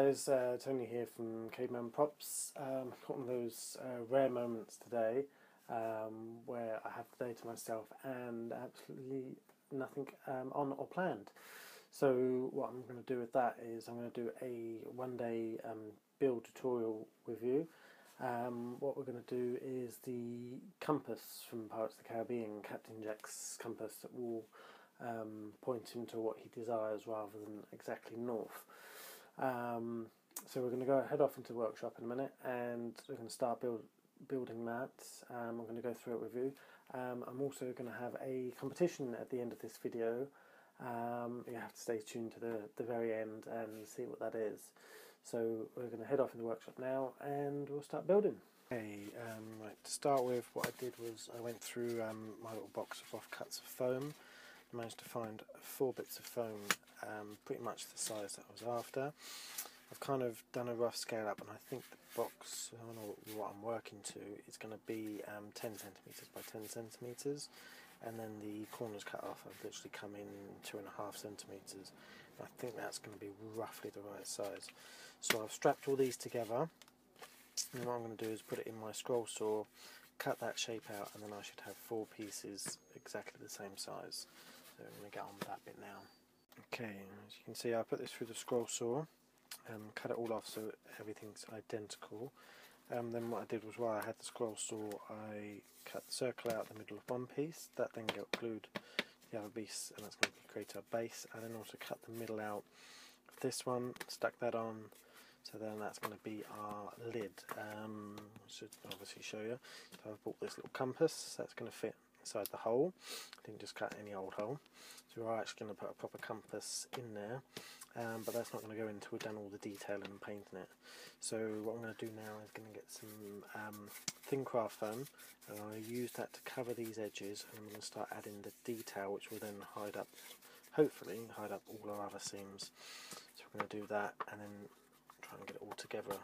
guys, Tony here from Caveman Props. Got one of those rare moments today where I have the day to myself and absolutely nothing on or planned. So what I'm going to do with that is I'm going to do a one-day build tutorial with you. What we're going to do is the compass from Pirates of the Caribbean, Captain Jack's compass that will point him to what he desires rather than exactly north. So we're going to head off into the workshop in a minute and we're going to start building that. I'm going to go through it with you. I'm also going to have a competition at the end of this video. You have to stay tuned to the very end and see what that is. So we're going to head off in the workshop now and we'll start building. Okay, right, to start with, what I did was I went through my little box of offcuts of foam. I managed to find 4 bits of foam, pretty much the size that I was after. I've kind of done a rough scale up, and I think the box, I don't know what I'm working to, is going to be 10 centimetres by 10 centimetres, and then the corners cut off. I've literally come in 2.5 centimetres. I think that's going to be roughly the right size. So I've strapped all these together, and what I'm going to do is put it in my scroll saw, cut that shape out, and then I should have 4 pieces exactly the same size. So I'm going to get on with that bit now. Okay, as you can see, I put this through the scroll saw and cut it all off so everything's identical. Then what I did was, while I had the scroll saw, I cut the circle out the middle of one piece. That then got glued to the other piece, and that's going to create our base. And then also cut the middle out of this one, stuck that on. So then that's going to be our lid. I should obviously show you. So I've bought this little compass that's going to fit inside the hole. I didn't just cut any old hole. So we're actually going to put a proper compass in there, but that's not going to go until we've done all the detailing and painting it. So what I'm going to do now is going to get some thin craft foam, and I'm going to use that to cover these edges, and I'm going to start adding the detail, which will then hide up, hopefully hide up all our other seams. So we're going to do that and then try and get it all together.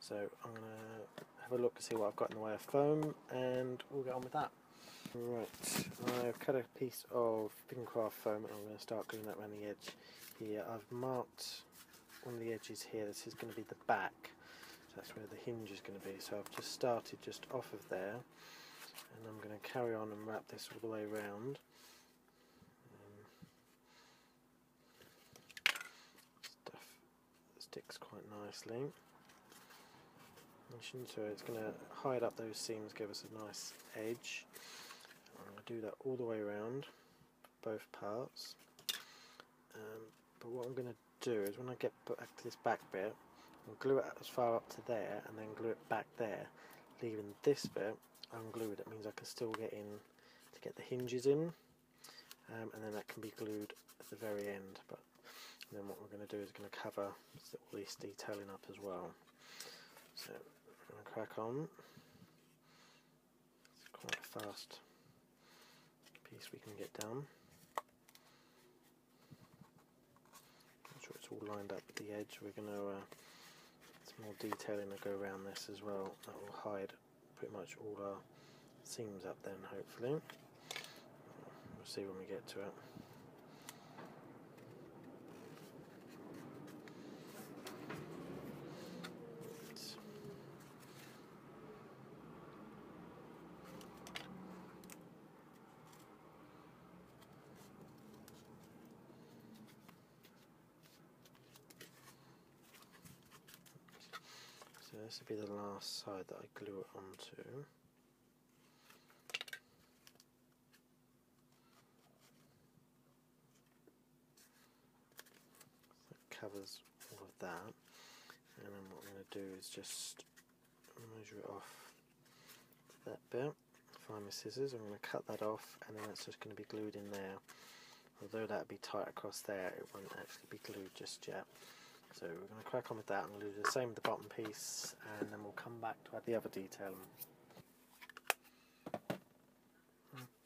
So I'm going to have a look and see what I've got in the way of foam, and we'll get on with that. Right, I've cut a piece of thin craft foam and I'm going to start gluing that around the edge here. I've marked one of the edges here. This is going to be the back, so that's where the hinge is going to be. So I've just started just off of there, and I'm going to carry on and wrap this all the way around. Stuff sticks quite nicely. So it's going to hide up those seams, give us a nice edge. I'm going to do that all the way around, both parts. But what I'm going to do is, when I get back to this back bit, I'll glue it as far up to there and then glue it back there, leaving this bit unglued. That means I can still get in to get the hinges in, and then that can be glued at the very end. But then what we're going to do is going to cover all this detailing up as well. So I'm going to crack on. It's quite a fast piece we can get done. Make sure it's all lined up with the edge. We're going to some more detailing to go around this as well. That will hide pretty much all our seams up then, hopefully. We'll see when we get to it. So this will be the last side that I glue it onto. So it covers all of that, and then what I'm going to do is just measure it off that bit. Find my scissors, I'm going to cut that off, and then that's just going to be glued in there. Although that would be tight across there, it won't actually be glued just yet. So we're going to crack on with that. I'm going to do the same with the bottom piece, and then we'll come back to add the other detailing.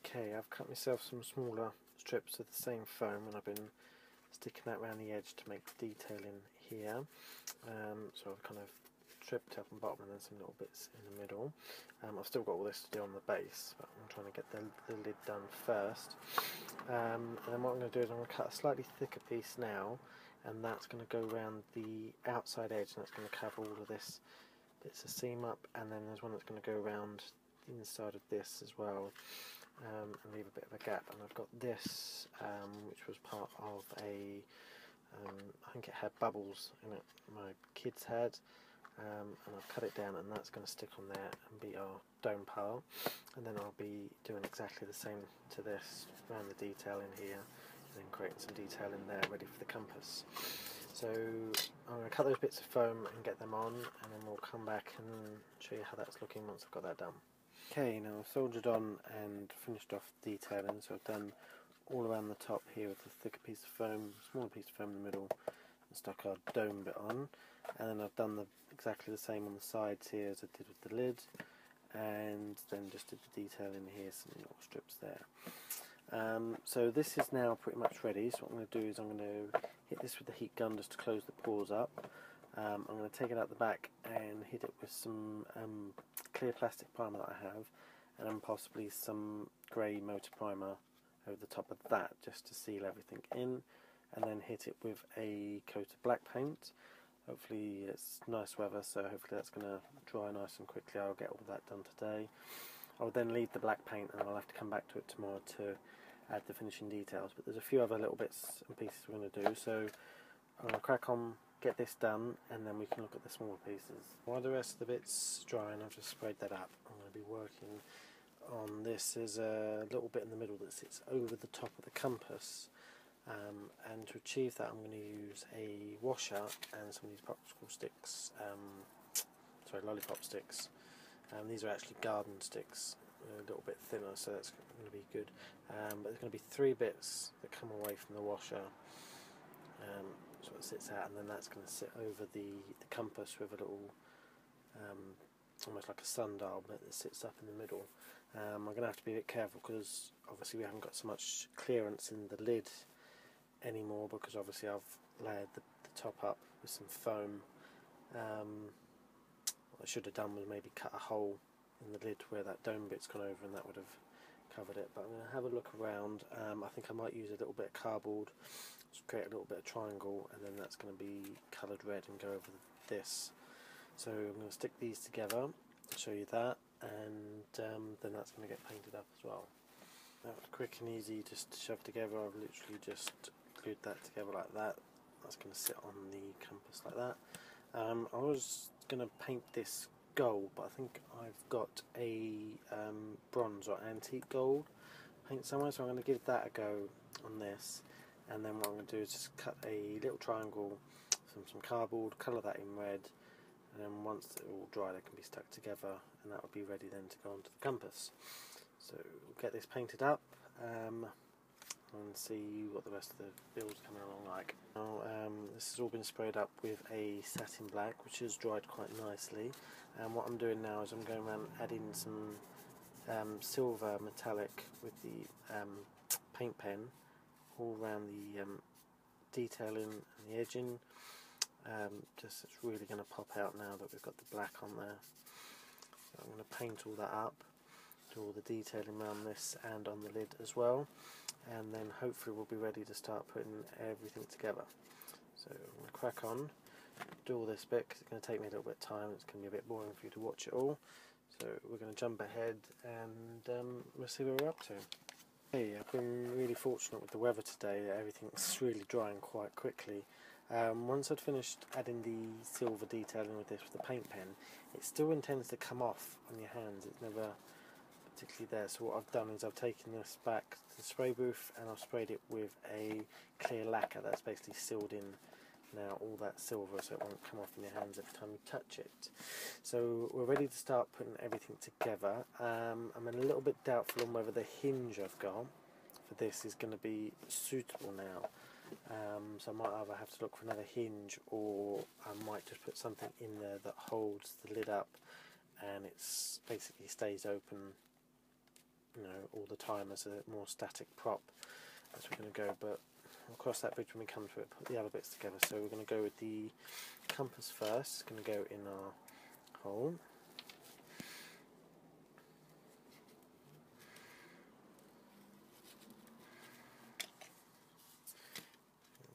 Okay, I've cut myself some smaller strips of the same foam, and I've been sticking that around the edge to make the detailing here. So I've kind of stripped top and bottom, and then some little bits in the middle. I've still got all this to do on the base, but I'm trying to get the lid done first. And then what I'm going to do is I'm going to cut a slightly thicker piece now, and that's going to go around the outside edge, and that's going to cover all of this bits of seam up, and then there's one that's going to go around the inside of this as well, and leave a bit of a gap. And I've got this, which was part of a, I think it had bubbles in it, my kids had, and I've cut it down, and that's going to stick on there and be our dome pile. And then I'll be doing exactly the same to this, around the detail in here, and then creating some detail in there ready for the compass. So I'm going to cut those bits of foam and get them on, and then we'll come back and show you how that's looking once I've got that done. Okay, now I've soldered on and finished off detailing, so I've done all around the top here with the thicker piece of foam, smaller piece of foam in the middle, and stuck our dome bit on. And then I've done exactly the same on the sides here as I did with the lid, and then just did the detail in here, some little strips there. So this is now pretty much ready, so what I'm going to do is I'm going to hit this with the heat gun just to close the pores up. I'm going to take it out the back and hit it with some clear plastic primer that I have, and then possibly some grey motor primer over the top of that just to seal everything in, and then hit it with a coat of black paint. Hopefully it's nice weather, so hopefully that's going to dry nice and quickly. I'll get all that done today. I'll then leave the black paint, and I'll have to come back to it tomorrow to add the finishing details, but there's a few other little bits and pieces we're going to do, so I'm going to crack on, get this done, and then we can look at the smaller pieces. While the rest of the bits drying, I've just sprayed that up. I'm going to be working on this. There's a little bit in the middle that sits over the top of the compass, and to achieve that I'm going to use a washer and some of these popsicle sticks, lollipop sticks. These are actually garden sticks, a little bit thinner, so that's going to be good. But there's going to be 3 bits that come away from the washer, so it sits out, and then that's going to sit over the compass with a little, almost like a sundial bit that sits up in the middle. I'm going to have to be a bit careful because obviously we haven't got so much clearance in the lid anymore, because obviously I've layered the top up with some foam. What I should have done was maybe cut a hole in the lid where that dome bit's gone over, and that would have covered it. But I'm going to have a look around. I think I might use a little bit of cardboard, just create a little bit of triangle, and then that's going to be coloured red and go over this. So I'm going to stick these together, show you that, and then that's going to get painted up as well. That was quick and easy just to shove together. I've literally just glued that together like that. That's going to sit on the compass like that. I was going to paint this gold, but I think I've got a bronze or antique gold paint somewhere, so I'm going to give that a go on this, and then what I'm going to do is just cut a little triangle from some cardboard, colour that in red, and then once they're all dry they can be stuck together, and that will be ready then to go onto the compass. So we'll get this painted up and see what the rest of the build's coming along like. Now, this has all been sprayed up with a satin black, which has dried quite nicely, and what I'm doing now is I'm going around adding some silver metallic with the paint pen all around the detailing and the edging. Just it's really going to pop out now that we've got the black on there. So I'm going to paint all that up, do all the detailing around this and on the lid as well, and then hopefully we'll be ready to start putting everything together. So I'm going to crack on, do all this bit because it's going to take me a little bit of time. It's going to be a bit boring for you to watch it all, so we're going to jump ahead and we'll see where we're up to. Hey, I've been really fortunate with the weather today. Everything's really drying quite quickly. Once I'd finished adding the silver detailing with this with the paint pen, it still intends to come off on your hands. It's never particularly there. So what I've done is I've taken this back to the spray booth and I've sprayed it with a clear lacquer that's basically sealed in now all that silver, so it won't come off in your hands every time you touch it. So we're ready to start putting everything together. I'm a little bit doubtful on whether the hinge I've got for this is going to be suitable now. So I might either have to look for another hinge, or I might just put something in there that holds the lid up and it's basically stays open, you know, all the time as a more static prop as we're going to go. But we'll cross that bridge when we come to it, put the other bits together. So we're going to go with the compass first. It's going to go in our hole.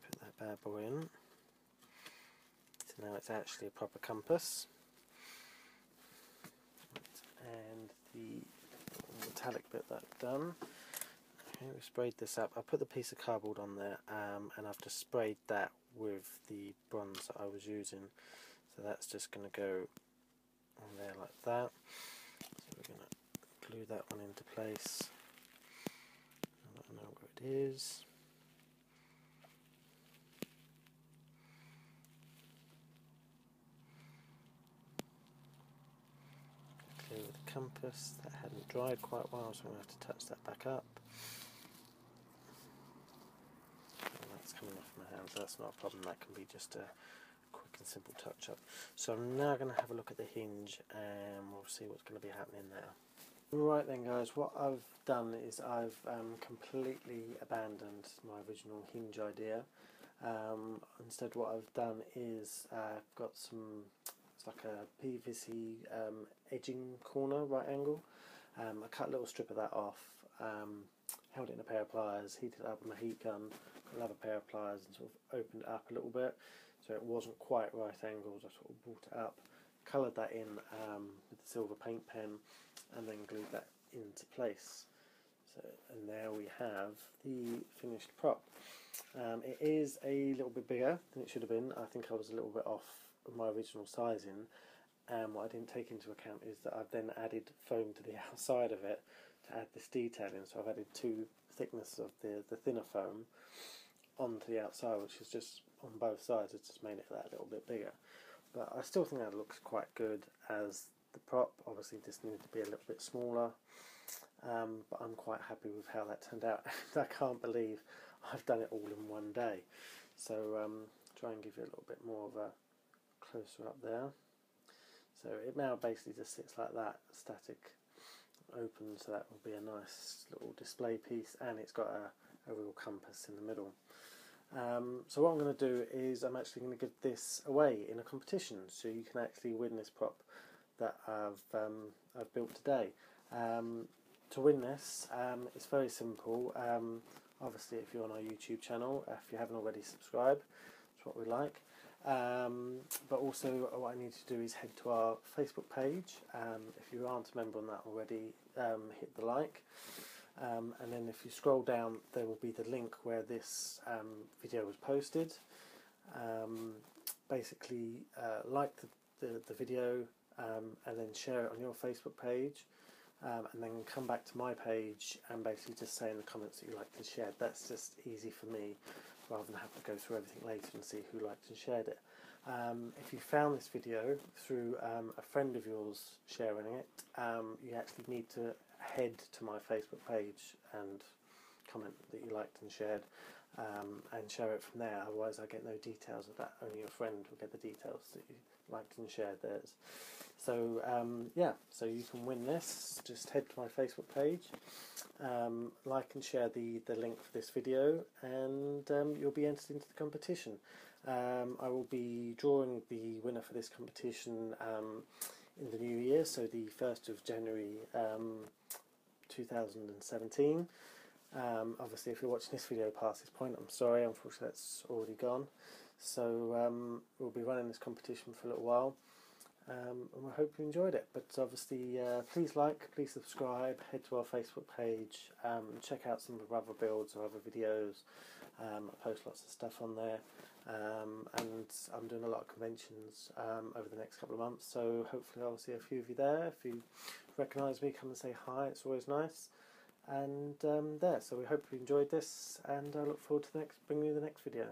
Put that bad boy in. now it's actually a proper compass. And the metallic bit that I've done, okay, we sprayed this up. I put the piece of cardboard on there, and I've just sprayed that with the bronze that I was using, so that's just going to go on there like that. So we're going to glue that one into place. I don't know where it is. Clear with the compass, that hadn't dried quite well, so I'm going to have to touch that back up. And that's coming off my hands, that's not a problem, that can be just a quick and simple touch up. So I'm now going to have a look at the hinge and we'll see what's going to be happening there. Right then guys, what I've done is I've completely abandoned my original hinge idea. Instead what I've done is I've got some, it's like a PVC edging corner, right angle. I cut a little strip of that off, held it in a pair of pliers, heated it up with my heat gun, got another pair of pliers and sort of opened it up a little bit so it wasn't quite right angles. I sort of brought it up, coloured that in with the silver paint pen and then glued that into place. So, and there we have the finished prop. It is a little bit bigger than it should have been. I think I was a little bit off my original sizing. What I didn't take into account is that I've then added foam to the outside of it to add this detailing. So I've added 2 thicknesses of the thinner foam onto the outside, which is just on both sides. It's just made it that little bit bigger. But I still think that looks quite good as the prop. Obviously this needed to be a little bit smaller, but I'm quite happy with how that turned out. I can't believe I've done it all in one day. So try and give you a little bit more of a closer up there. So it now basically just sits like that, static, open, so that will be a nice little display piece, and it's got a real compass in the middle. So what I'm going to do is I'm actually going to give this away in a competition, so you can actually win this prop that I've built today. To win this, it's very simple. Obviously, if you're on our YouTube channel, if you haven't already subscribed, that's what we like. But also, what I need to do is head to our Facebook page. If you aren't a member on that already, hit the like. And then if you scroll down, there will be the link where this video was posted. Basically, like the video and then share it on your Facebook page, and then come back to my page and basically just say in the comments that you liked and shared. That's just easy for me, rather than have to go through everything later and see who liked and shared it. If you found this video through a friend of yours sharing it, you actually need to head to my Facebook page and comment that you liked and shared, and share it from there. Otherwise I get no details of that. Only your friend will get the details that you liked and shared theirs. So yeah, so you can win this. Just head to my Facebook page, like and share the link for this video, and you'll be entered into the competition. I will be drawing the winner for this competition in the new year, so the 1st of January 2017. Obviously if you're watching this video past this point, I'm sorry, unfortunately that's already gone. So we'll be running this competition for a little while, and we hope you enjoyed it. But obviously please like, please subscribe, head to our Facebook page, check out some of our other builds or other videos. I post lots of stuff on there, and I'm doing a lot of conventions over the next couple of months, so hopefully I'll see a few of you there. If you recognise me, come and say hi, it's always nice. And so we hope you enjoyed this, and I look forward to bringing you the next video.